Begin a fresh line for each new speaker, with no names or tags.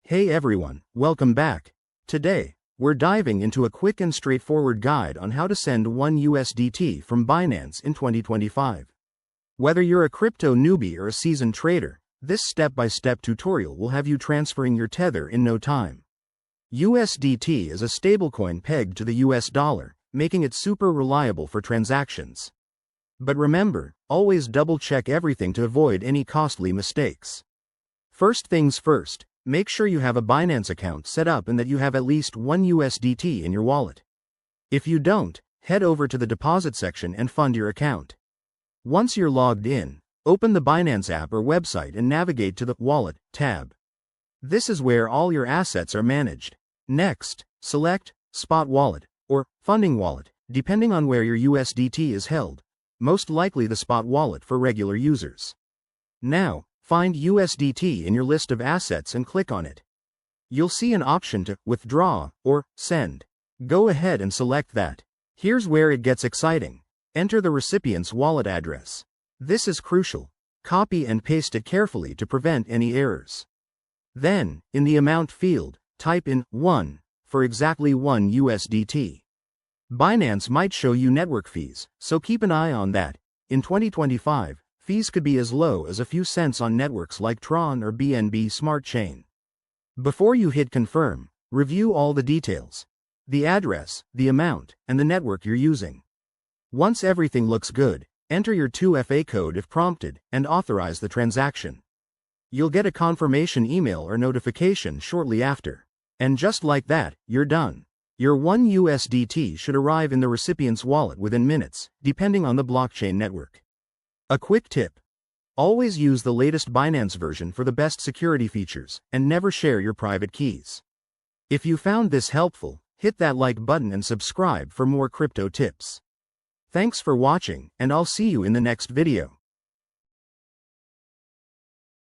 Hey everyone, welcome back. Today, we're diving into a quick and straightforward guide on how to send $1 from Binance in 2025. Whether you're a crypto newbie or a seasoned trader, this step-by-step tutorial will have you transferring your Tether in no time. USDT is a stablecoin pegged to the US dollar, making it super reliable for transactions. But remember, always double-check everything to avoid any costly mistakes. First things first, make sure you have a Binance account set up and that you have at least $1 in your wallet. If you don't, head over to the deposit section and fund your account. Once you're logged in, open the Binance app or website and navigate to the Wallet tab. This is where all your assets are managed. Next, select Spot Wallet or Funding Wallet, depending on where your USDT is held, most likely the Spot Wallet for regular users. Now, find USDT in your list of assets and click on it. You'll see an option to withdraw or send. Go ahead and select that. Here's where it gets exciting. Enter the recipient's wallet address. This is crucial. Copy and paste it carefully to prevent any errors. Then, in the amount field, type in 1 for exactly $1. Binance might show you network fees, so keep an eye on that. In 2025, fees could be as low as a few cents on networks like Tron or BNB Smart Chain. Before you hit confirm, review all the details: the address, the amount, and the network you're using. Once everything looks good, enter your 2FA code if prompted, and authorize the transaction. You'll get a confirmation email or notification shortly after. And just like that, you're done. Your $1 should arrive in the recipient's wallet within minutes, depending on the blockchain network. A quick tip: always use the latest Binance version for the best security features, and never share your private keys. If you found this helpful, hit that like button and subscribe for more crypto tips. Thanks for watching, and I'll see you in the next video.